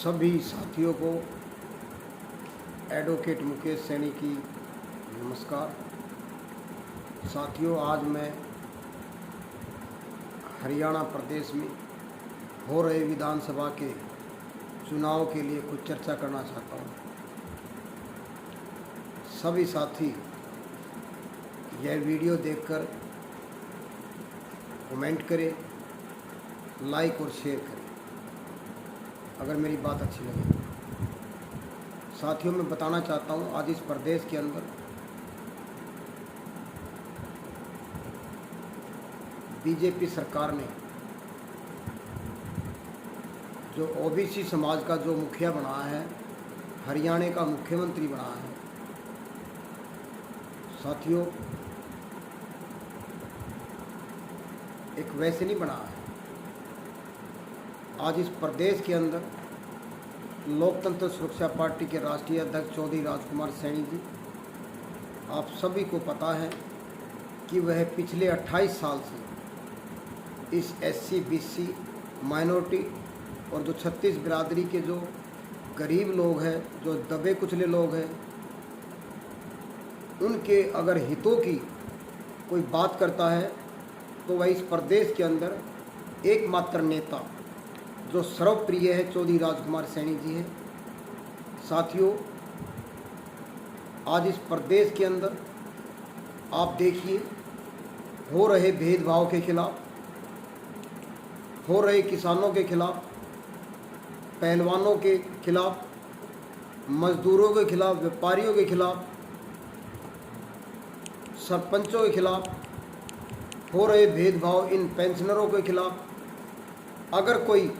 सभी साथियों को एडवोकेट मुकेश सैनी की नमस्कार। साथियों, आज मैं हरियाणा प्रदेश में हो रहे विधानसभा के चुनाव के लिए कुछ चर्चा करना चाहता हूँ। सभी साथी यह वीडियो देखकर कमेंट करें, लाइक और शेयर करें अगर मेरी बात अच्छी लगे। साथियों, मैं बताना चाहता हूँ, आज इस प्रदेश के अंदर बीजेपी सरकार ने जो ओबीसी समाज का जो मुखिया बनाया है, हरियाणा का मुख्यमंत्री बनाया है। साथियों, एक वैसे नहीं बना है। आज इस प्रदेश के अंदर लोकतंत्र सुरक्षा पार्टी के राष्ट्रीय अध्यक्ष चौधरी राजकुमार सैनी जी, आप सभी को पता है कि वह पिछले 28 साल से इस एससी, बीसी, माइनॉरिटी और जो 36 बिरादरी के जो गरीब लोग हैं, जो दबे कुचले लोग हैं, उनके अगर हितों की कोई बात करता है तो वह इस प्रदेश के अंदर एकमात्र नेता जो सर्वप्रिय है चौधरी राजकुमार सैनी जी है। साथियों, आज इस प्रदेश के अंदर आप देखिए, हो रहे भेदभाव के खिलाफ, हो रहे किसानों के खिलाफ, पहलवानों के खिलाफ, मजदूरों के खिलाफ, व्यापारियों के खिलाफ, सरपंचों के खिलाफ हो रहे भेदभाव, इन पेंशनरों के खिलाफ अगर कोई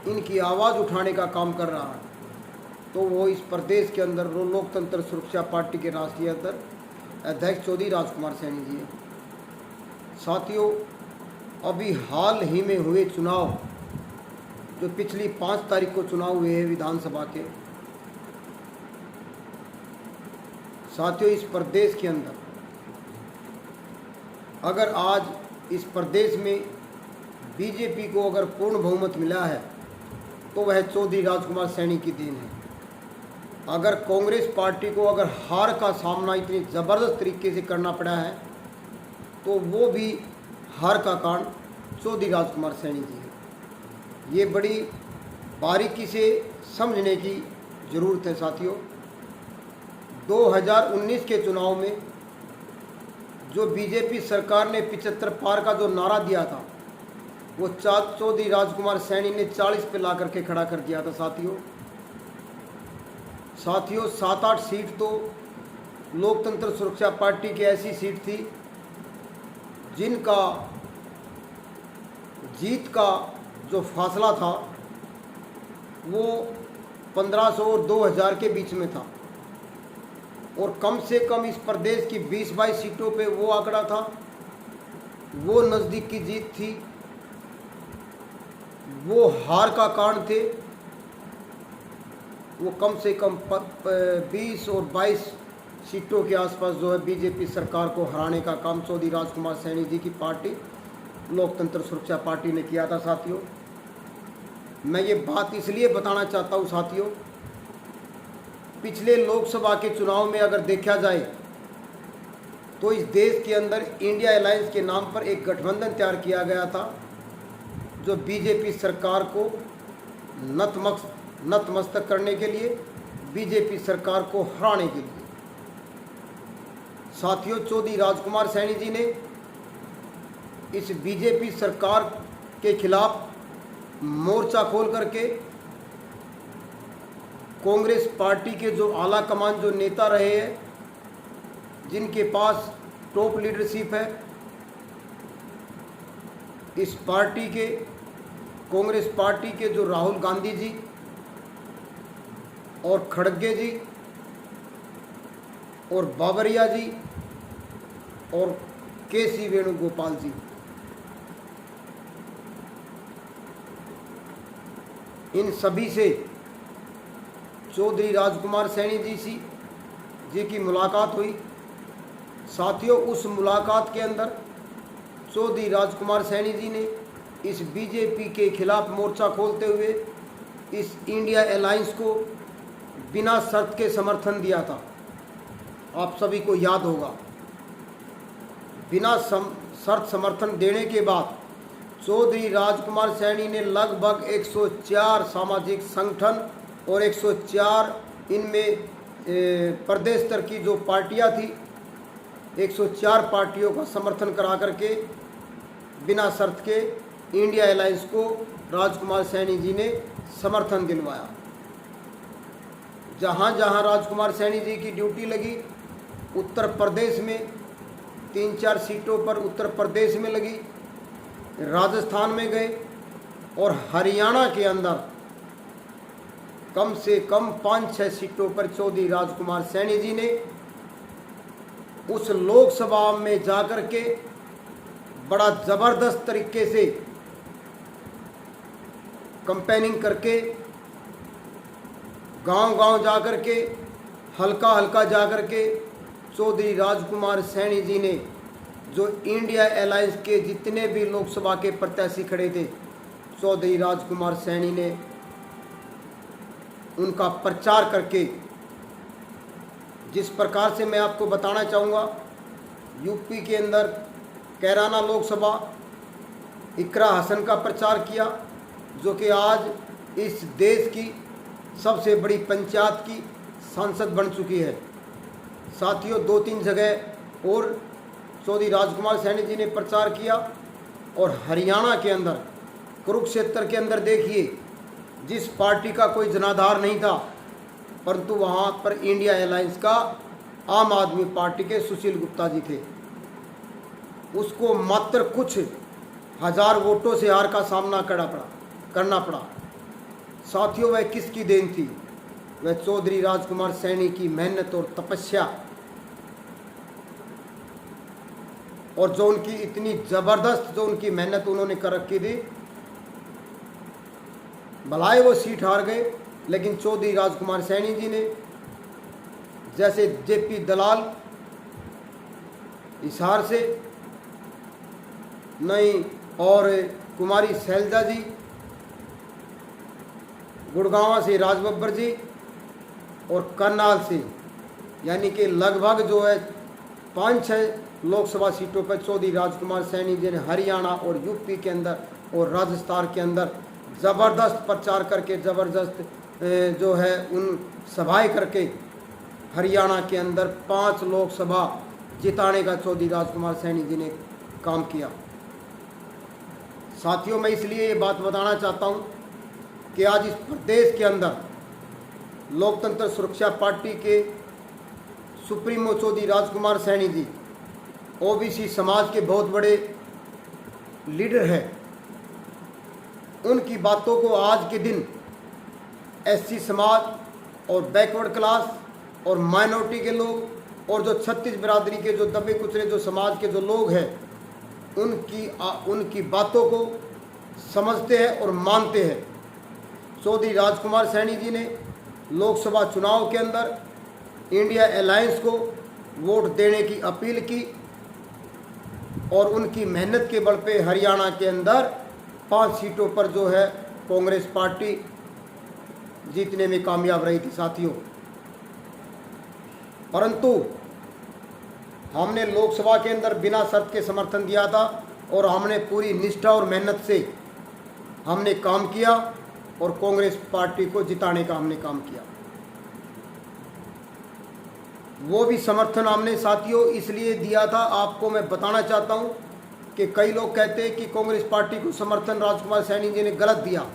इनकी आवाज़ उठाने का काम कर रहा है तो वो इस प्रदेश के अंदर लोकतंत्र सुरक्षा पार्टी के राष्ट्रीय अध्यक्ष चौधरी राजकुमार सैनी जी हैं। साथियों, अभी हाल ही में हुए चुनाव, जो पिछली 5 तारीख को चुनाव हुए हैं विधानसभा के, साथियों इस प्रदेश के अंदर अगर आज इस प्रदेश में बीजेपी को अगर पूर्ण बहुमत मिला है तो वह चौधरी राजकुमार सैनी की देन है। अगर कांग्रेस पार्टी को अगर हार का सामना इतनी ज़बरदस्त तरीके से करना पड़ा है तो वो भी हार का कारण चौधरी राजकुमार सैनी जी है। ये बड़ी बारीकी से समझने की ज़रूरत है। साथियों, 2019 के चुनाव में जो बीजेपी सरकार ने 75 पार का जो नारा दिया था, वो चौधरी राजकुमार सैनी ने 40 पे ला करके खड़ा कर दिया था। साथियों 7-8 सीट तो लोकतंत्र सुरक्षा पार्टी की ऐसी सीट थी जिनका जीत का जो फासला था वो 1500 और 2000 के बीच में था, और कम से कम इस प्रदेश की 20-22 सीटों पे वो आंकड़ा था, वो नज़दीक की जीत थी, वो हार का कारण थे। वो कम से कम 20 और 22 सीटों के आसपास जो है बीजेपी सरकार को हराने का काम चौधरी राजकुमार सैनी जी की पार्टी लोकतंत्र सुरक्षा पार्टी ने किया था। साथियों, मैं ये बात इसलिए बताना चाहता हूँ साथियों, पिछले लोकसभा के चुनाव में अगर देखा जाए तो इस देश के अंदर इंडिया अलायंस के नाम पर एक गठबंधन तैयार किया गया था जो बीजेपी सरकार को नतमस्तक करने के लिए, बीजेपी सरकार को हराने के लिए। साथियों, चौधरी राजकुमार सैनी जी ने इस बीजेपी सरकार के खिलाफ मोर्चा खोल करके कांग्रेस पार्टी के जो आला कमान जो नेता रहे हैं, जिनके पास टॉप लीडरशिप है, इस पार्टी के कांग्रेस पार्टी के जो राहुल गांधी जी और खड़गे जी और बाबरिया जी और के.सी. वेणुगोपाल जी, इन सभी से चौधरी राजकुमार सैनी जी की मुलाकात हुई। साथियों, उस मुलाकात के अंदर चौधरी राजकुमार सैनी जी ने इस बीजेपी के खिलाफ मोर्चा खोलते हुए इस इंडिया अलायंस को बिना शर्त के समर्थन दिया था। आप सभी को याद होगा। बिना शर्त समर्थन देने के बाद चौधरी राजकुमार सैनी ने लगभग 104 सामाजिक संगठन और 104 इनमें प्रदेश स्तर की जो पार्टियां थी 104 पार्टियों का समर्थन करा करके बिना शर्त के इंडिया अलायंस को राजकुमार सैनी जी ने समर्थन दिलवाया। जहाँ जहाँ राजकुमार सैनी जी की ड्यूटी लगी, उत्तर प्रदेश में 3-4 सीटों पर उत्तर प्रदेश में लगी, राजस्थान में गए और हरियाणा के अंदर कम से कम 5-6 सीटों पर चौधरी राजकुमार सैनी जी ने उस लोकसभा में जाकर के बड़ा ज़बरदस्त तरीके से कैंपेनिंग करके गांव-गांव जाकर के हल्का जाकर के चौधरी राजकुमार सैनी जी ने जो इंडिया अलायंस के जितने भी लोकसभा के प्रत्याशी खड़े थे, चौधरी राजकुमार सैनी ने उनका प्रचार करके, जिस प्रकार से मैं आपको बताना चाहूँगा, यूपी के अंदर कैराना लोकसभा इकरा हसन का प्रचार किया, जो कि आज इस देश की सबसे बड़ी पंचायत की सांसद बन चुकी है। साथियों, 2-3 जगह और चौधरी राजकुमार सैनी जी ने प्रचार किया। और हरियाणा के अंदर कुरुक्षेत्र के अंदर देखिए, जिस पार्टी का कोई जनाधार नहीं था, परंतु वहाँ पर इंडिया अलायंस का आम आदमी पार्टी के सुशील गुप्ता जी थे। उसको मात्र कुछ हजार वोटों से हार का सामना करना पड़ा। साथियों, वह किसकी देन थी? वह चौधरी राजकुमार सैनी की मेहनत और तपस्या, और जो उनकी इतनी ज़बरदस्त जो उनकी मेहनत उन्होंने कर रखी थी। भलाए वो सीट हार गए, लेकिन चौधरी राजकुमार सैनी जी ने, जैसे जेपी दलाल हिसार से नहीं, और कुमारी शैलजा जी गुड़गांव से, राजबब्बर जी और करनाल से, यानी कि लगभग जो है 5-6 लोकसभा सीटों पर चौधरी राजकुमार सैनी जी ने हरियाणा और यूपी के अंदर और राजस्थान के अंदर ज़बरदस्त प्रचार करके, ज़बरदस्त जो है उन सभाएं करके हरियाणा के अंदर 5 लोकसभा जिताने का चौधरी राजकुमार सैनी जी ने काम किया। साथियों, मैं इसलिए ये बात बताना चाहता हूँ कि आज इस प्रदेश के अंदर लोकतंत्र सुरक्षा पार्टी के सुप्रीमो चौधरी राजकुमार सैनी जी ओबीसी समाज के बहुत बड़े लीडर हैं। उनकी बातों को आज के दिन एससी समाज और बैकवर्ड क्लास और माइनॉरिटी के लोग और जो 36 बिरादरी के जो दबे कुचले जो समाज के जो लोग हैं, उनकी बातों को समझते हैं और मानते हैं। चौधरी राजकुमार सैनी जी ने लोकसभा चुनाव के अंदर इंडिया अलायंस को वोट देने की अपील की और उनकी मेहनत के बल पे हरियाणा के अंदर 5 सीटों पर जो है कांग्रेस पार्टी जीतने में कामयाब रही थी। साथियों, परंतु हमने लोकसभा के अंदर बिना शर्त के समर्थन दिया था और हमने पूरी निष्ठा और मेहनत से हमने काम किया और कांग्रेस पार्टी को जिताने का हमने काम किया। वो भी समर्थन हमने साथियों इसलिए दिया था, आपको मैं बताना चाहता हूं कि कई लोग कहते हैं कि कांग्रेस पार्टी को समर्थन राजकुमार सैनी जी ने गलत दिया।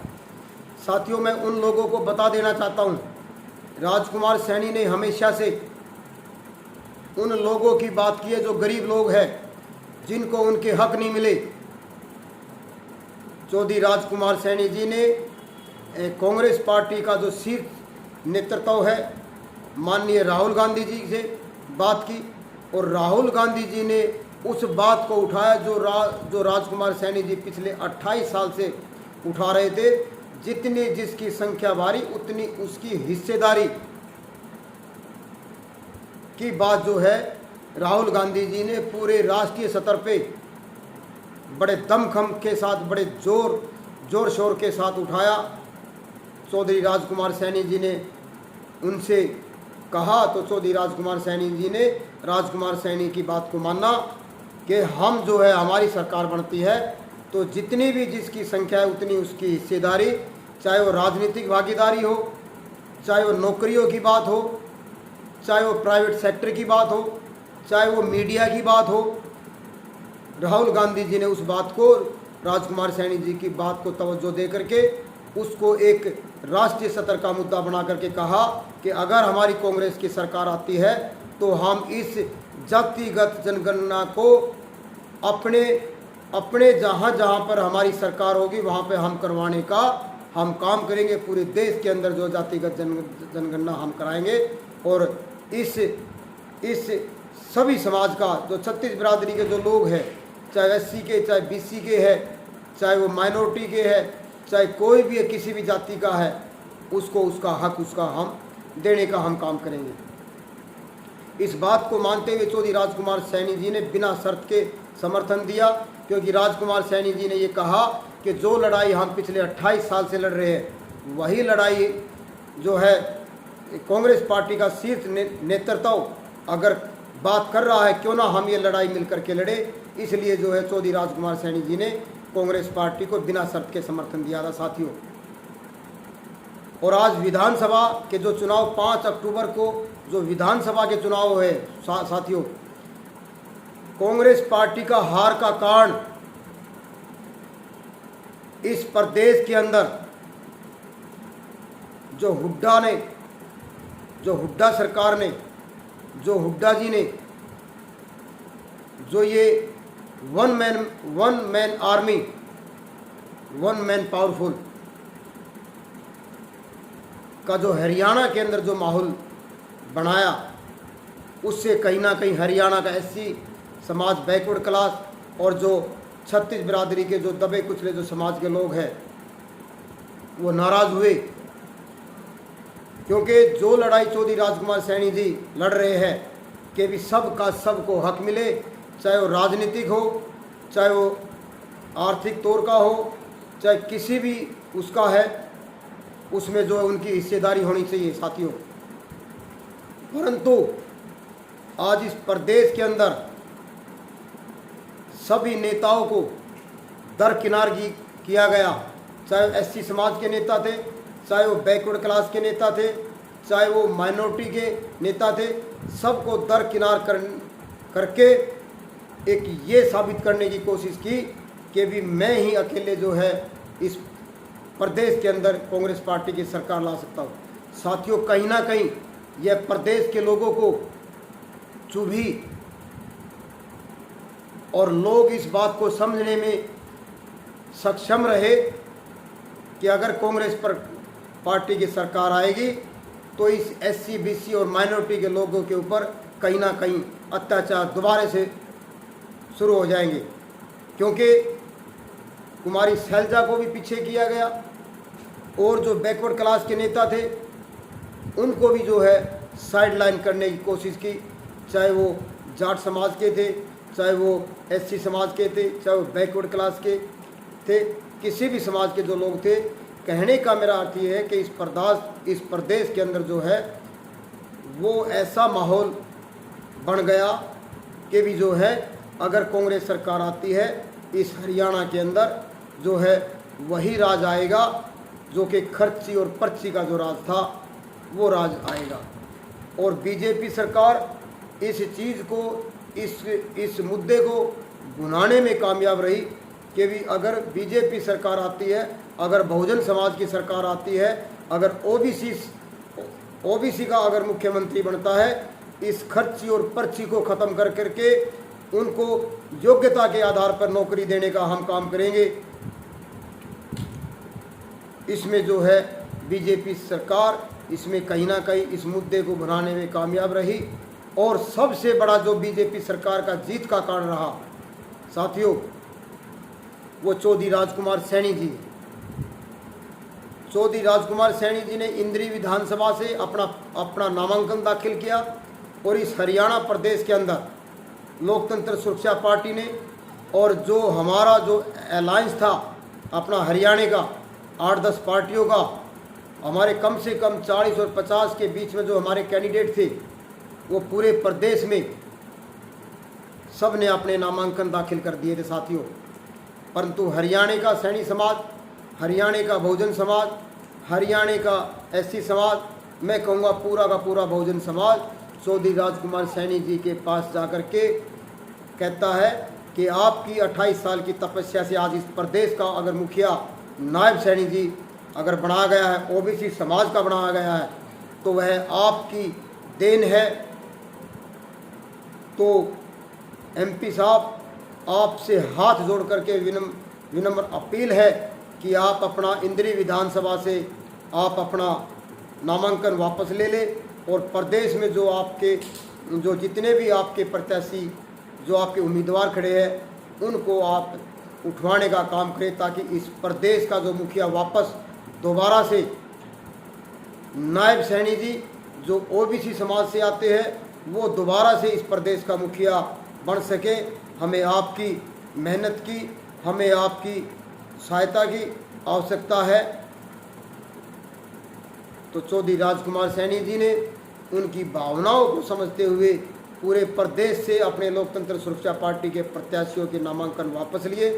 साथियों, मैं उन लोगों को बता देना चाहता हूं, राजकुमार सैनी ने हमेशा से उन लोगों की बात की है जो गरीब लोग हैं, जिनको उनके हक नहीं मिले। चौधरी राजकुमार सैनी जी ने कांग्रेस पार्टी का जो शीर्ष नेतृत्व है माननीय राहुल गांधी जी से बात की और राहुल गांधी जी ने उस बात को उठाया जो राजकुमार सैनी जी पिछले 28 साल से उठा रहे थे। जितनी जिसकी संख्या भारी उतनी उसकी हिस्सेदारी की बात जो है राहुल गांधी जी ने पूरे राष्ट्रीय स्तर पे बड़े दमखम के साथ, बड़े जोर शोर के साथ उठाया। चौधरी राजकुमार सैनी जी ने उनसे कहा तो चौधरी राजकुमार सैनी जी ने राजकुमार सैनी की बात को माना कि हम जो है हमारी सरकार बनती है तो जितनी भी जिसकी संख्या है उतनी उसकी हिस्सेदारी, चाहे वो राजनीतिक भागीदारी हो, चाहे वो नौकरियों की बात हो, चाहे वो प्राइवेट सेक्टर की बात हो, चाहे वो मीडिया की बात हो। राहुल गांधी जी ने उस बात को, राजकुमार सैनी जी की बात को तवज्जो दे करके उसको एक राष्ट्रीय स्तर का मुद्दा बना करके कहा कि अगर हमारी कांग्रेस की सरकार आती है तो हम इस जातिगत जनगणना को अपने जहाँ जहाँ पर हमारी सरकार होगी वहाँ पे हम करवाने का हम काम करेंगे। पूरे देश के अंदर जो जातिगत जनगणना हम कराएंगे और इस सभी समाज का जो 36 बिरादरी के जो लोग हैं, चाहे SC के, चाहे BC के है, चाहे वो माइनॉरिटी के है, चाहे कोई भी किसी भी जाति का है, उसको उसका हक उसका हम देने का हम काम करेंगे। इस बात को मानते हुए चौधरी राजकुमार सैनी जी ने बिना शर्त के समर्थन दिया, क्योंकि राजकुमार सैनी जी ने ये कहा कि जो लड़ाई हम पिछले 28 साल से लड़ रहे हैं वही लड़ाई जो है कांग्रेस पार्टी का शीर्ष नेतृत्व अगर बात कर रहा है, क्यों ना हम ये लड़ाई मिलकर के लड़े। इसलिए जो है चौधरी राजकुमार सैनी जी ने कांग्रेस पार्टी को बिना शर्त के समर्थन दिया था साथियों। और आज विधानसभा के जो चुनाव 5 अक्टूबर को जो विधानसभा के चुनाव है साथियों, कांग्रेस पार्टी का हार का कारण इस प्रदेश के अंदर जो हुड्डा सरकार ने, जो हुड्डा जी ने जो ये one man army, one man powerful का जो हरियाणा के अंदर जो माहौल बनाया, उससे कहीं ना कहीं हरियाणा का SC समाज, बैकवर्ड क्लास और जो 36 बिरादरी के जो दबे कुचले जो समाज के लोग हैं वो नाराज़ हुए। क्योंकि जो लड़ाई चौधरी राजकुमार सैनी जी लड़ रहे हैं कि भी सबका सबको हक मिले, चाहे वो राजनीतिक हो, चाहे वो आर्थिक तौर का हो, चाहे किसी भी उसका है, उसमें जो है उनकी हिस्सेदारी होनी चाहिए साथियों। परंतु आज इस प्रदेश के अंदर सभी नेताओं को दरकिनार किया गया, चाहे SC समाज के नेता थे, चाहे वो बैकवर्ड क्लास के नेता थे, चाहे वो माइनॉरिटी के नेता थे, सबको दरकिनार करके एक ये साबित करने की कोशिश की कि भी मैं ही अकेले जो है इस प्रदेश के अंदर कांग्रेस पार्टी की सरकार ला सकता हूँ। साथियों, कहीं ना कहीं यह प्रदेश के लोगों को चुभी और लोग इस बात को समझने में सक्षम रहे कि अगर कांग्रेस पर पार्टी की सरकार आएगी तो इस SC BC और माइनॉरिटी के लोगों के ऊपर कहीं ना कहीं अत्याचार दोबारा से शुरू हो जाएंगे। क्योंकि कुमारी शैलजा को भी पीछे किया गया और जो बैकवर्ड क्लास के नेता थे उनको भी जो है साइडलाइन करने की कोशिश की, चाहे वो जाट समाज के थे, चाहे वो SC समाज के थे, चाहे वो बैकवर्ड क्लास के थे, किसी भी समाज के जो लोग थे। कहने का मेरा अर्थ ये है कि इस प्रदेश के अंदर जो है वो ऐसा माहौल बन गया कि भी जो है अगर कांग्रेस सरकार आती है इस हरियाणा के अंदर जो है वही राज आएगा, जो कि खर्ची और पर्ची का जो राज था वो राज आएगा। और बीजेपी सरकार इस चीज़ को, इस मुद्दे को भुनाने में कामयाब रही कि भी अगर बीजेपी सरकार आती है, अगर बहुजन समाज की सरकार आती है, अगर ओबीसी का अगर मुख्यमंत्री बनता है, इस खर्ची और पर्ची को ख़त्म कर करके उनको योग्यता के आधार पर नौकरी देने का हम काम करेंगे। इसमें जो है बीजेपी सरकार इसमें कहीं ना कहीं इस मुद्दे को बनाने में कामयाब रही। और सबसे बड़ा जो बीजेपी सरकार का जीत का कारण रहा साथियों, वो चौधरी राजकुमार सैनी जी। चौधरी राजकुमार सैनी जी ने इंद्री विधानसभा से अपना नामांकन दाखिल किया और इस हरियाणा प्रदेश के अंदर लोकतंत्र सुरक्षा पार्टी ने और जो हमारा जो अलायंस था अपना हरियाणा का 8-10 पार्टियों का, हमारे कम से कम 40 और 50 के बीच में जो हमारे कैंडिडेट थे वो पूरे प्रदेश में सब ने अपने नामांकन दाखिल कर दिए थे साथियों। परंतु हरियाणा का सैनी समाज, हरियाणा का बहुजन समाज, हरियाणा का एससी समाज, मैं कहूँगा पूरा का पूरा बहुजन समाज चौधरी राजकुमार सैनी जी के पास जाकर के कहता है कि आपकी 28 साल की तपस्या से आज इस प्रदेश का अगर मुखिया नायब सैनी जी अगर बनाया गया है, ओबीसी समाज का बनाया गया है, तो वह आपकी देन है। तो एमपी साहब, आपसे हाथ जोड़ करके विनम्र अपील है कि आप अपना इंद्री विधानसभा से आप अपना नामांकन वापस ले लें और प्रदेश में जो जितने भी आपके प्रत्याशी जो आपके उम्मीदवार खड़े हैं उनको आप उठवाने का काम करें, ताकि इस प्रदेश का जो मुखिया वापस दोबारा से नायब सैनी जी जो ओबीसी समाज से आते हैं वो दोबारा से इस प्रदेश का मुखिया बन सके। हमें आपकी मेहनत की, हमें आपकी सहायता की आवश्यकता है। तो चौधरी राजकुमार सैनी जी ने उनकी भावनाओं को समझते हुए पूरे प्रदेश से अपने लोकतंत्र सुरक्षा पार्टी के प्रत्याशियों के नामांकन वापस लिए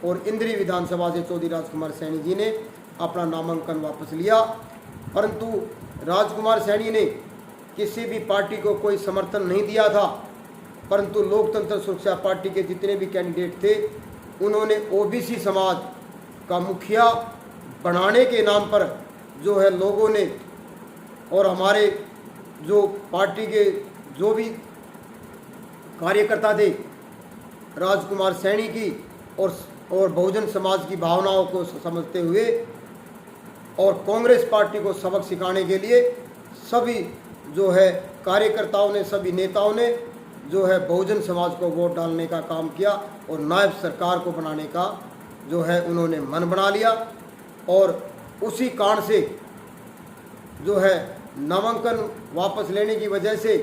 और इंद्री विधानसभा से चौधरी राजकुमार सैनी जी ने अपना नामांकन वापस लिया। परंतु राजकुमार सैनी ने किसी भी पार्टी को कोई समर्थन नहीं दिया था, परंतु लोकतंत्र सुरक्षा पार्टी के जितने भी कैंडिडेट थे उन्होंने ओबीसी समाज का मुखिया बनाने के नाम पर जो है लोगों ने और हमारे जो पार्टी के जो भी कार्यकर्ता थे राजकुमार सैनी की और बहुजन समाज की भावनाओं को समझते हुए और कांग्रेस पार्टी को सबक सिखाने के लिए सभी जो है कार्यकर्ताओं ने, सभी नेताओं ने जो है बहुजन समाज को वोट डालने का काम किया और नायब सरकार को बनाने का जो है उन्होंने मन बना लिया। और उसी कारण से जो है नामांकन वापस लेने की वजह से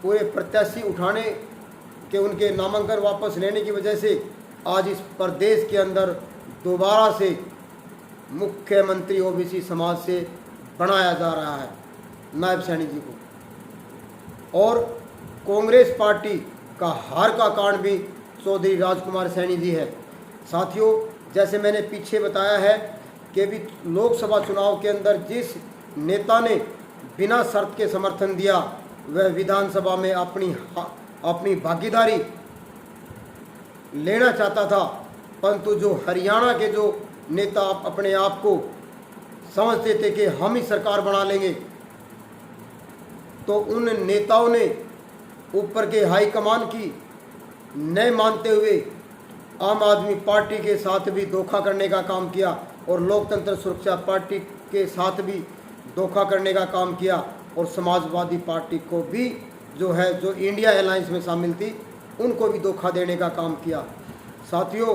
पूरे प्रत्याशी उठाने के उनके नामांकन वापस लेने की वजह से आज इस प्रदेश के अंदर दोबारा से मुख्यमंत्री ओबीसी समाज से बनाया जा रहा है नायब सैनी जी को। और कांग्रेस पार्टी का हार का कारण भी चौधरी राजकुमार सैनी जी है। साथियों, जैसे मैंने पीछे बताया है कि भी लोकसभा चुनाव के अंदर जिस नेता ने बिना शर्त के समर्थन दिया वह विधानसभा में अपनी भागीदारी लेना चाहता था, परंतु जो हरियाणा के जो नेता अपने आप को समझते थे कि हम ही सरकार बना लेंगे, तो उन नेताओं ने ऊपर के हाईकमान की न मानते हुए आम आदमी पार्टी के साथ भी धोखा करने का काम किया और लोकतंत्र सुरक्षा पार्टी के साथ भी धोखा करने का काम किया और समाजवादी पार्टी को भी जो है जो इंडिया अलायंस में शामिल थी उनको भी धोखा देने का काम किया। साथियों,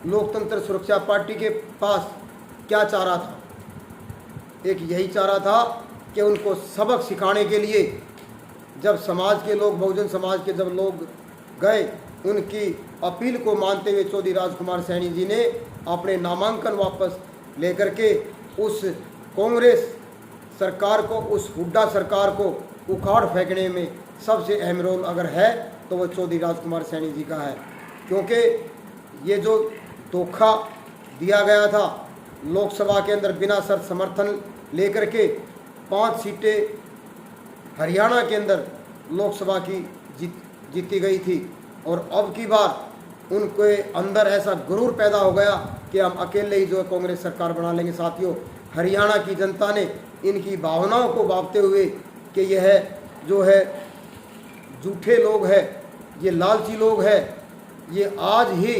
लोकतंत्र सुरक्षा पार्टी के पास क्या चारा था? एक यही चारा था कि उनको सबक सिखाने के लिए जब समाज के लोग, बहुजन समाज के जब लोग गए, उनकी अपील को मानते हुए चौधरी राजकुमार सैनी जी ने अपने नामांकन वापस लेकर के उस कांग्रेस सरकार को, उस हुड्डा सरकार को उखाड़ फेंकने में सबसे अहम रोल अगर है तो वो चौधरी राजकुमार सैनी जी का है। क्योंकि ये जो धोखा दिया गया था लोकसभा के अंदर बिना शर्त समर्थन लेकर के 5 सीटें हरियाणा के अंदर लोकसभा की जीती गई थी और अब की बार उनके अंदर ऐसा गुरूर पैदा हो गया कि हम अकेले ही जो है कांग्रेस सरकार बना लेंगे। साथियों, हरियाणा की जनता ने इनकी भावनाओं को भांपते हुए कि यह जो है झूठे लोग हैं, ये लालची लोग हैं, ये आज ही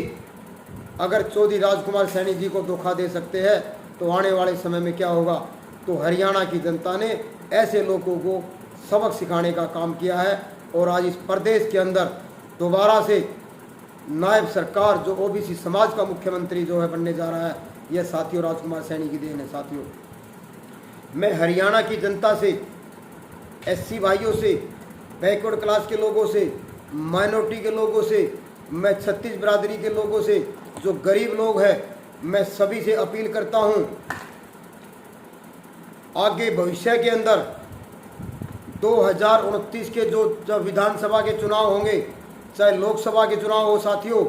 अगर चौधरी राजकुमार सैनी जी को धोखा दे सकते हैं तो आने वाले समय में क्या होगा। तो हरियाणा की जनता ने ऐसे लोगों को सबक सिखाने का काम किया है और आज इस प्रदेश के अंदर दोबारा से नायब सरकार जो ओबीसी समाज का मुख्यमंत्री जो है बनने जा रहा है, यह साथियों राजकुमार सैनी की देन है। साथियों, मैं हरियाणा की जनता से, एससी भाइयों से, बैकवर्ड क्लास के लोगों से, माइनॉरिटी के लोगों से, मैं छत्तीस बिरादरी के लोगों से, जो गरीब लोग हैं, मैं सभी से अपील करता हूं आगे भविष्य के अंदर 2029 के जो जब विधानसभा के चुनाव होंगे, चाहे लोकसभा के चुनाव हो साथियों,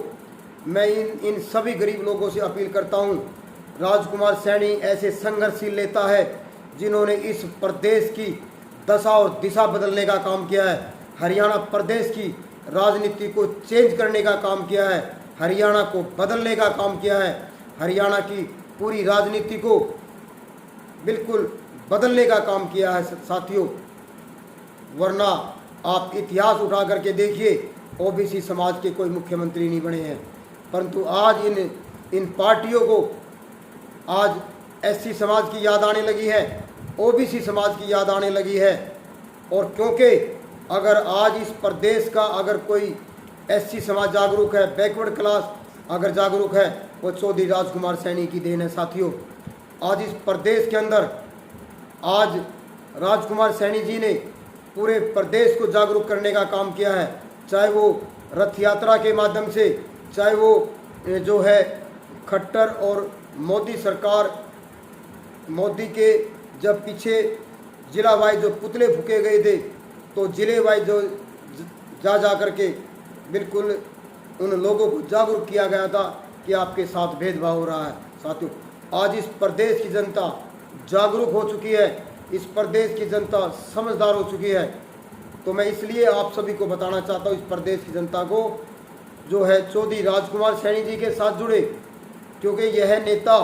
मैं इन सभी गरीब लोगों से अपील करता हूं, राजकुमार सैनी ऐसे संघर्षशील नेता है जिन्होंने इस प्रदेश की दशा और दिशा बदलने का काम किया है, हरियाणा प्रदेश की राजनीति को चेंज करने का काम किया है, हरियाणा को बदलने का काम किया है, हरियाणा की पूरी राजनीति को बिल्कुल बदलने का काम किया है साथियों। वरना आप इतिहास उठा करके देखिए, ओबीसी समाज के कोई मुख्यमंत्री नहीं बने हैं, परंतु आज इन पार्टियों को आज एससी समाज की याद आने लगी है, ओबीसी समाज की याद आने लगी है। और क्योंकि अगर आज इस प्रदेश का अगर कोई एससी समाज जागरूक है, बैकवर्ड क्लास अगर जागरूक है, वो चौधरी राजकुमार सैनी की देन है साथियों। आज इस प्रदेश के अंदर आज राजकुमार सैनी जी ने पूरे प्रदेश को जागरूक करने का काम किया है, चाहे वो रथ यात्रा के माध्यम से, चाहे वो जो है खट्टर और मोदी सरकार, मोदी के जब पीछे जिला वाइज जो पुतले फूके गए थे, तो जिले वाइज जो जा करके बिल्कुल उन लोगों को जागरूक किया गया था कि आपके साथ भेदभाव हो रहा है साथियों। आज इस प्रदेश की जनता जागरूक हो चुकी है, इस प्रदेश की जनता समझदार हो चुकी है। तो मैं इसलिए आप सभी को बताना चाहता हूँ, इस प्रदेश की जनता को जो है चौधरी राजकुमार सैनी जी के साथ जुड़े, क्योंकि यह नेता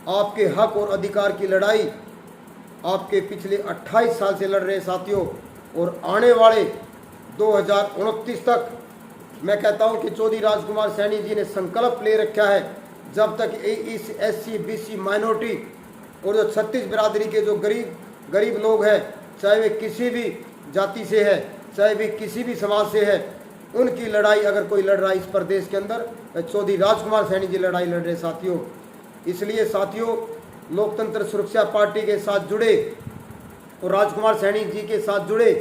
आपके हक और अधिकार की लड़ाई आपके पिछले 28 साल से लड़ रहे साथियों। और आने वाले 2029 तक मैं कहता हूं कि चौधरी राजकुमार सैनी जी ने संकल्प ले रखा है, जब तक इस एससी बीसी माइनॉरिटी और जो 36 बिरादरी के जो गरीब लोग हैं, चाहे वे किसी भी जाति से है, चाहे वे किसी भी समाज से है, उनकी लड़ाई अगर कोई लड़ रहा है इस प्रदेश के अंदर, चौधरी राजकुमार सैनी जी लड़ाई लड़ रहे साथियों। इसलिए साथियों, लोकतंत्र सुरक्षा पार्टी के साथ जुड़े और राजकुमार सैनी जी के साथ जुड़े,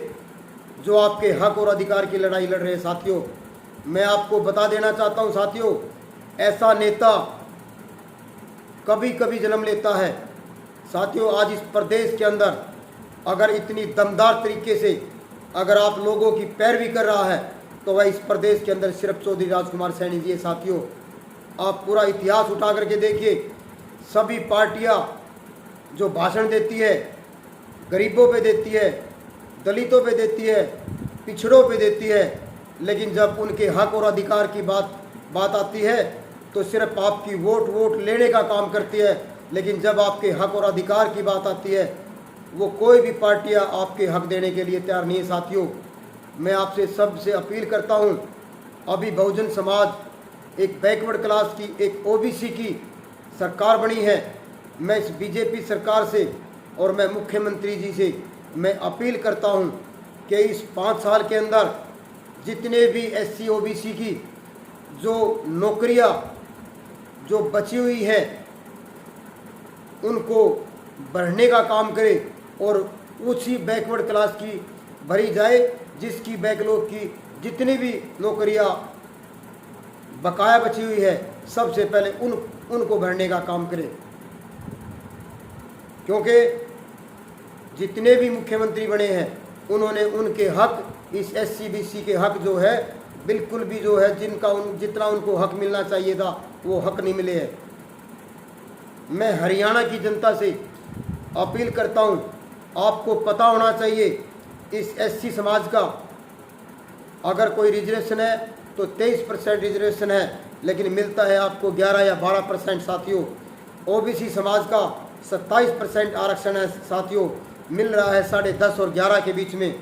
जो आपके हक और अधिकार की लड़ाई लड़ रहे साथियों। मैं आपको बता देना चाहता हूं साथियों, ऐसा नेता कभी कभी जन्म लेता है साथियों। आज इस प्रदेश के अंदर अगर इतनी दमदार तरीके से अगर आप लोगों की पैरवी कर रहा है, तो वह इस प्रदेश के अंदर सिर्फ चौधरी राजकुमार सैनी जी है साथियों। आप पूरा इतिहास उठा करके देखिए, सभी पार्टियां जो भाषण देती है, गरीबों पे देती है, दलितों पे देती है, पिछड़ों पे देती है, लेकिन जब उनके हक और अधिकार की बात आती है तो सिर्फ आपकी वोट लेने का काम करती है। लेकिन जब आपके हक और अधिकार की बात आती है, वो कोई भी पार्टियां आपके हक देने के लिए तैयार नहीं है साथियों। मैं आपसे सबसे अपील करता हूं, अभी बहुजन समाज एक बैकवर्ड क्लास की, एक ओबीसी की सरकार बनी है। मैं इस बीजेपी सरकार से और मैं मुख्यमंत्री जी से मैं अपील करता हूं कि इस 5 साल के अंदर जितने भी एससी ओबीसी की जो नौकरियां जो बची हुई है, उनको बढ़ने का काम करे और उसी बैकवर्ड क्लास की भरी जाए, जिसकी बैकलॉग की जितनी भी नौकरियां बकाया बची हुई है, सबसे पहले उनको भरने का काम करे। क्योंकि जितने भी मुख्यमंत्री बने हैं, उन्होंने उनके हक, इस एससी बीसी के हक जो है, बिल्कुल भी जो है जितना उनको हक मिलना चाहिए था, वो हक नहीं मिले हैं। मैं हरियाणा की जनता से अपील करता हूं, आपको पता होना चाहिए इस एससी समाज का अगर कोई रिजर्वेशन है तो 23% रिजर्वेशन है, लेकिन मिलता है आपको 11 या 12% साथियों। ओबीसी समाज का 27% आरक्षण है साथियों, मिल रहा है 10.5 और 11 के बीच में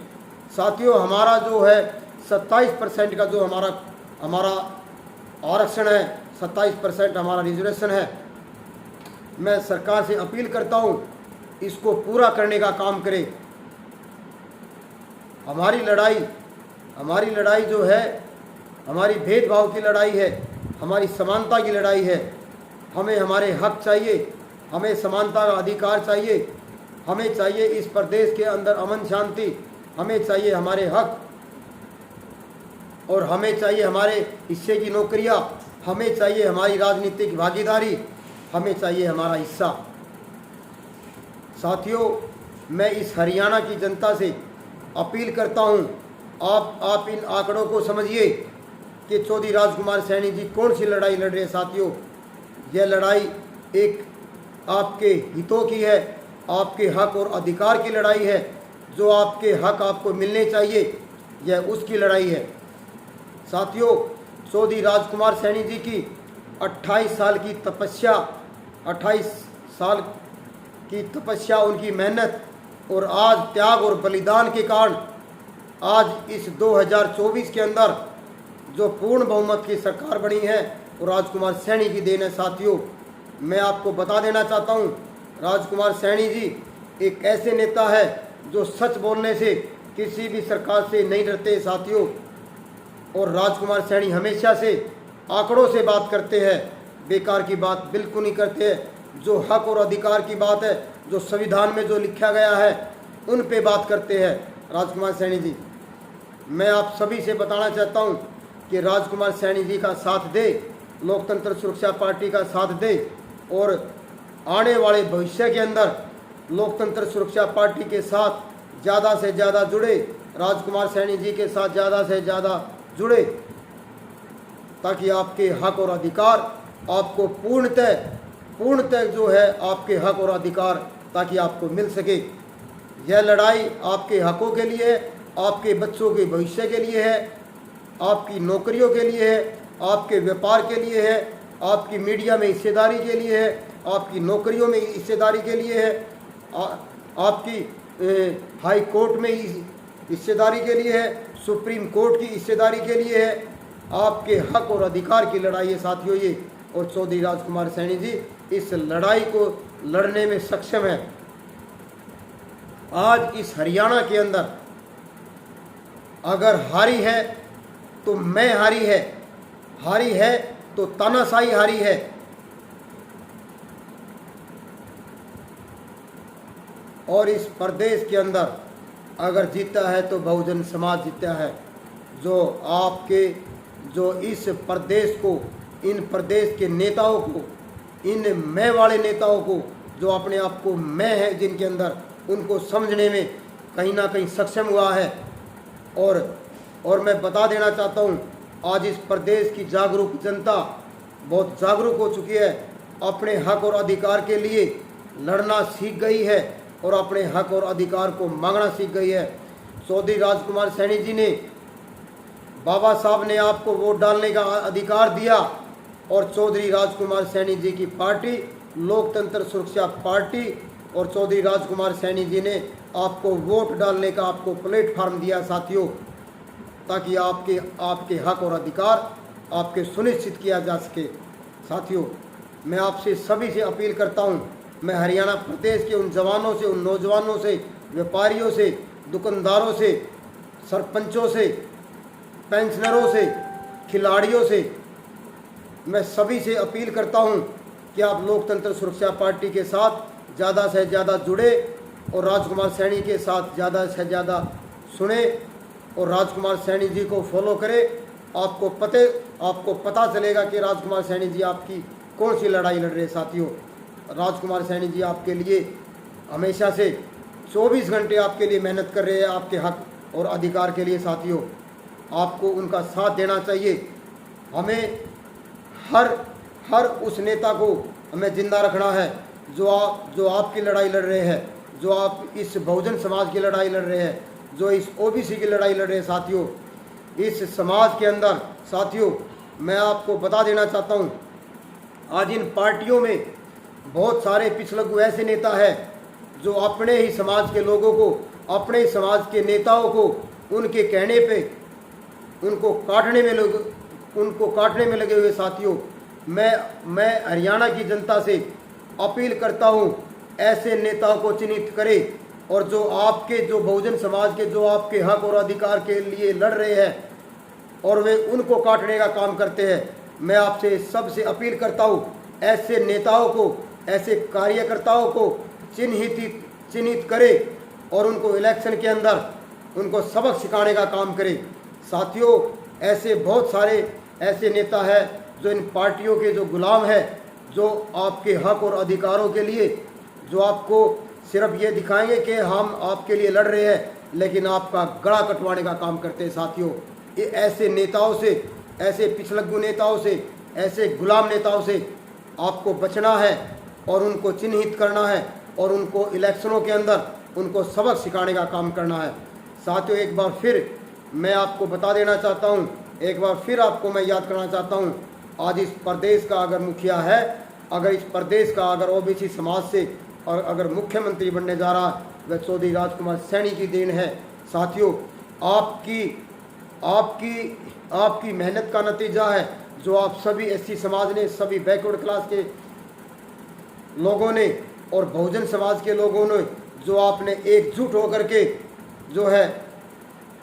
साथियों। हमारा जो है 27% का जो हमारा आरक्षण है, 27% हमारा रिजर्वेशन है। मैं सरकार से अपील करता हूं, इसको पूरा करने का काम करे। हमारी लड़ाई जो है, हमारी भेदभाव की लड़ाई है, हमारी समानता की लड़ाई है। हमें हमारे हक चाहिए, हमें समानता का अधिकार चाहिए, हमें चाहिए इस प्रदेश के अंदर अमन शांति, हमें चाहिए हमारे हक, और हमें चाहिए हमारे हिस्से की नौकरियां, हमें चाहिए हमारी राजनीतिक भागीदारी, हमें चाहिए हमारा हिस्सा साथियों, मैं इस हरियाणा की जनता से अपील करता हूं, आप इन आंकड़ों को समझिए कि चौधरी राजकुमार सैनी जी कौन सी लड़ाई लड़ रहे हैं। साथियों, यह लड़ाई एक आपके हितों की है, आपके हक और अधिकार की लड़ाई है। जो आपके हक आपको मिलने चाहिए, यह उसकी लड़ाई है। साथियों, चौधरी राजकुमार सैनी जी की 28 साल की तपस्या, 28 साल की तपस्या, उनकी मेहनत और आज त्याग और बलिदान के कारण आज इस 2024 के अंदर जो पूर्ण बहुमत की सरकार बनी है, वो राजकुमार सैनी की देन है। साथियों, मैं आपको बता देना चाहता हूँ, राजकुमार सैनी जी एक ऐसे नेता है जो सच बोलने से किसी भी सरकार से नहीं डरते। साथियों, और राजकुमार सैनी हमेशा से आंकड़ों से बात करते हैं, बेकार की बात बिल्कुल नहीं करते हैं। जो हक और अधिकार की बात है, जो संविधान में जो लिखा गया है, उन पे बात करते हैं राजकुमार सैनी जी। मैं आप सभी से बताना चाहता हूं कि राजकुमार सैनी जी का साथ दे, लोकतंत्र सुरक्षा पार्टी का साथ दे और आने वाले भविष्य के अंदर लोकतंत्र सुरक्षा पार्टी के साथ ज़्यादा से ज़्यादा जुड़े, राजकुमार सैनी जी के साथ ज़्यादा से ज़्यादा जुड़े, ताकि आपके हक और अधिकार आपको पूर्णतः जो है आपके हक और अधिकार ताकि आपको मिल सके। यह लड़ाई आपके हकों के लिए है, आपके बच्चों के भविष्य के लिए है, आपकी नौकरियों के लिए है, आपके व्यापार के लिए है, आपकी मीडिया में हिस्सेदारी के लिए है, आपकी नौकरियों में हिस्सेदारी के लिए है, आपकी हाई कोर्ट में हिस्सेदारी के लिए है, सुप्रीम कोर्ट की हिस्सेदारी के लिए है, आपके हक और अधिकार की लड़ाई है। साथियों, ये और चौधरी राजकुमार सैनी जी इस लड़ाई को लड़ने में सक्षम है। आज इस हरियाणा के अंदर अगर हारी है तो मैं हारी है तो तानाशाही हारी है। और इस प्रदेश के अंदर अगर जीता है तो बहुजन समाज जीता है। जो इस प्रदेश को, इन प्रदेश के नेताओं को, इन मैं वाले नेताओं को, जो अपने आप को मैं है जिनके अंदर, उनको समझने में कहीं ना कहीं सक्षम हुआ है। और मैं बता देना चाहता हूँ, आज इस प्रदेश की जागरूक जनता बहुत जागरूक हो चुकी है, अपने हक और अधिकार के लिए लड़ना सीख गई है और अपने हक और अधिकार को मांगना सीख गई है। चौधरी राजकुमार सैनी जी ने, बाबा साहब ने आपको वोट डालने का अधिकार दिया और चौधरी राजकुमार सैनी जी की पार्टी लोकतंत्र सुरक्षा पार्टी और चौधरी राजकुमार सैनी जी ने आपको वोट डालने का आपको प्लेटफार्म दिया। साथियों, ताकि आपके हक और अधिकार आपके सुनिश्चित किया जा सके। साथियों, मैं आपसे सभी से अपील करता हूं, मैं हरियाणा प्रदेश के उन जवानों से, उन नौजवानों से, व्यापारियों से, दुकानदारों से, सरपंचों से, पेंशनरों से, खिलाड़ियों से, मैं सभी से अपील करता हूं कि आप लोकतंत्र सुरक्षा पार्टी के साथ ज़्यादा से ज़्यादा जुड़े और राजकुमार सैनी के साथ ज़्यादा से ज़्यादा सुने और राजकुमार सैनी जी को फॉलो करें। आपको पता चलेगा कि राजकुमार सैनी जी आपकी कौन सी लड़ाई लड़ रहे हैं। साथियों, राजकुमार सैनी जी आपके लिए हमेशा से 24 घंटे आपके लिए मेहनत कर रहे हैं, आपके हक और अधिकार के लिए। साथियों, आपको उनका साथ देना चाहिए। हमें हर उस नेता को हमें जिंदा रखना है जो आपकी लड़ाई लड़ रहे हैं, जो आप इस बहुजन समाज की लड़ाई लड़ रहे हैं, जो इस ओबीसी की लड़ाई लड़ रहे हैं। साथियों, इस समाज के अंदर, साथियों, मैं आपको बता देना चाहता हूं, आज इन पार्टियों में बहुत सारे पिछलग्गू ऐसे नेता हैं जो अपने ही समाज के लोगों को, अपने ही समाज के नेताओं को उनके कहने पे उनको काटने में लगे हुए। साथियों, मैं हरियाणा की जनता से अपील करता हूं, ऐसे नेताओं को चिन्हित करें और जो बहुजन समाज के, जो आपके हक और अधिकार के लिए लड़ रहे हैं और वे उनको काटने का काम करते हैं, मैं आपसे सबसे अपील करता हूं, ऐसे नेताओं को, ऐसे कार्यकर्ताओं को चिन्हित करें और उनको इलेक्शन के अंदर उनको सबक सिखाने का काम करें। साथियों, ऐसे बहुत सारे ऐसे नेता हैं जो इन पार्टियों के जो गुलाम हैं, जो आपके हक और अधिकारों के लिए, जो आपको सिर्फ ये दिखाएंगे कि हम आपके लिए लड़ रहे हैं, लेकिन आपका गला कटवाने का काम करते हैं। साथियों, ये ऐसे नेताओं से, ऐसे पिछलग्गू नेताओं से, ऐसे गुलाम नेताओं से आपको बचना है और उनको चिन्हित करना है और उनको इलेक्शनों के अंदर उनको सबक सिखाने का काम करना है। साथियों, एक बार फिर मैं आपको बता देना चाहता हूँ, एक बार फिर आपको मैं याद करना चाहता हूँ, आज इस प्रदेश का अगर मुखिया है, अगर इस प्रदेश का अगर ओबीसी समाज से और अगर मुख्यमंत्री बनने जा रहा, वह चौधरी राजकुमार सैनी की देन है। साथियों, आपकी मेहनत का नतीजा है, जो आप सभी एससी समाज ने, सभी बैकवर्ड क्लास के लोगों ने और बहुजन समाज के लोगों ने, जो आपने एकजुट होकर के जो है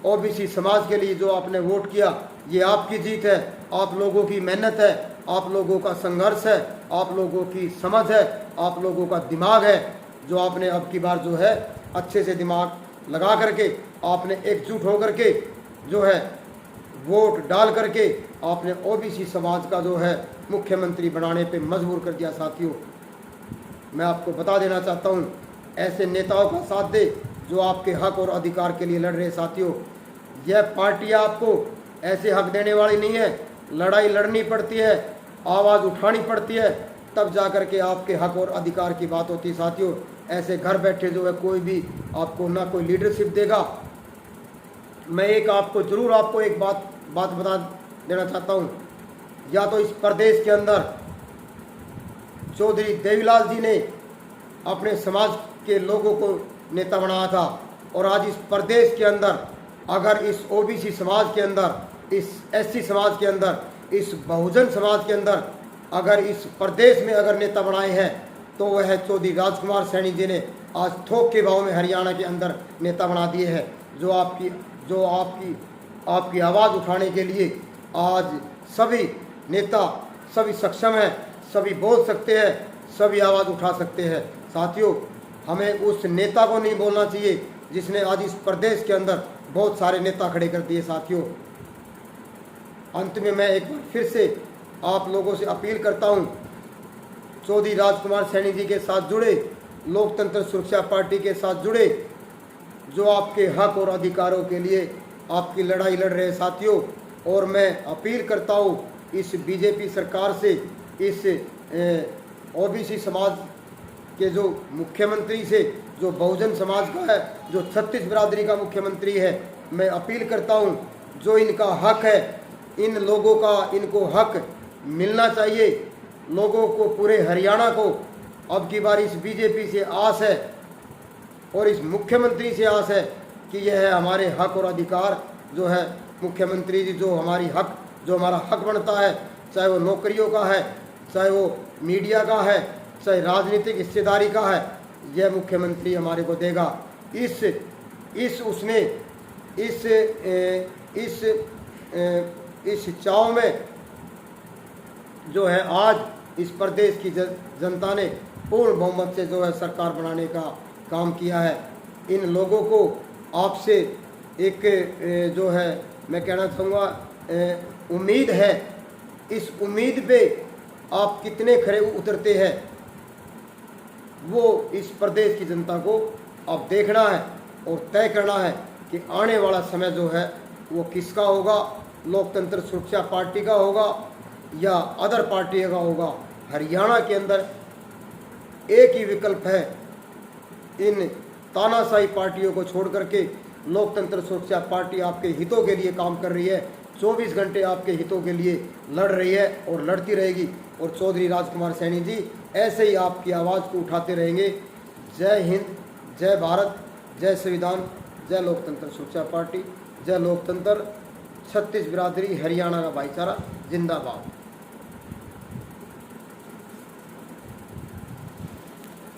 ओबीसी समाज के लिए जो आपने वोट किया, ये आपकी जीत है, आप लोगों की मेहनत है, आप लोगों का संघर्ष है, आप लोगों की समझ है, आप लोगों का दिमाग है, जो आपने अब की बार जो है अच्छे से दिमाग लगा करके आपने एकजुट होकर के जो है वोट डाल करके आपने ओबीसी समाज का जो है मुख्यमंत्री बनाने पे मजबूर कर दिया। साथियों, मैं आपको बता देना चाहता हूँ, ऐसे नेताओं का साथ दे जो आपके हक और अधिकार के लिए लड़ रहे। साथियों, यह पार्टी आपको ऐसे हक देने वाली नहीं है, लड़ाई लड़नी पड़ती है, आवाज़ उठानी पड़ती है, तब जा कर के आपके हक और अधिकार की बात होती है। साथियों, ऐसे घर बैठे जो है कोई भी आपको ना कोई लीडरशिप देगा। मैं एक बात बता देना चाहता हूँ, या तो इस प्रदेश के अंदर चौधरी देवीलाल जी ने अपने समाज के लोगों को नेता बनाया था, और आज इस प्रदेश के अंदर अगर इस ओबीसी समाज के अंदर, इस एससी समाज के अंदर, इस बहुजन समाज के अंदर अगर इस प्रदेश में अगर नेता बनाए हैं, तो वह है चौधरी राजकुमार सैनी जी ने आज थोक के भाव में हरियाणा के अंदर नेता बना दिए हैं, जो आपकी आवाज़ उठाने के लिए आज सभी नेता, सभी सक्षम हैं, सभी बोल सकते हैं, सभी आवाज़ उठा सकते हैं। साथियों, हमें उस नेता को नहीं बोलना चाहिए जिसने आज इस प्रदेश के अंदर बहुत सारे नेता खड़े कर दिए। साथियों, अंत में मैं एक बार फिर से आप लोगों से अपील करता हूं, चौधरी राजकुमार सैनी जी के साथ जुड़े, लोकतंत्र सुरक्षा पार्टी के साथ जुड़े, जो आपके हक और अधिकारों के लिए आपकी लड़ाई लड़ रहे हैं। साथियों, और मैं अपील करता हूं इस बीजेपी सरकार से, इस ओबीसी समाज के जो मुख्यमंत्री से, जो बहुजन समाज का है, जो 36 बिरादरी का मुख्यमंत्री है, मैं अपील करता हूं, जो इनका हक है, इन लोगों का इनको हक मिलना चाहिए। लोगों को, पूरे हरियाणा को अब की बार इस बीजेपी से आस है और इस मुख्यमंत्री से आस है कि यह है हमारे हक और अधिकार जो है मुख्यमंत्री जी, जो हमारा हक बनता है, चाहे वो नौकरियों का है, चाहे वो मीडिया का है, चाहे राजनीतिक हिस्सेदारी का है, यह मुख्यमंत्री हमारे को देगा। इस चाव में जो है आज इस प्रदेश की जनता ने पूर्ण बहुमत से जो है सरकार बनाने का काम किया है। इन लोगों को आपसे एक जो है मैं कहना चाहूँगा उम्मीद है, इस उम्मीद पे आप कितने खरे उतरते हैं वो इस प्रदेश की जनता को अब देखना है और तय करना है कि आने वाला समय जो है वो किसका होगा, लोकतंत्र सुरक्षा पार्टी का होगा या अदर पार्टी का होगा। हरियाणा के अंदर एक ही विकल्प है, इन तानाशाही पार्टियों को छोड़ करके लोकतंत्र सुरक्षा पार्टी आपके हितों के लिए काम कर रही है, 24 घंटे आपके हितों के लिए लड़ रही है और लड़ती रहेगी। और चौधरी राजकुमार सैनी जी ऐसे ही आपकी आवाज़ को उठाते रहेंगे। जय हिंद, जय भारत, जय संविधान, जय लोकतंत्र सुरक्षा पार्टी, जय लोकतंत्र, 36 बिरादरी, हरियाणा का भाईचारा जिंदाबाद।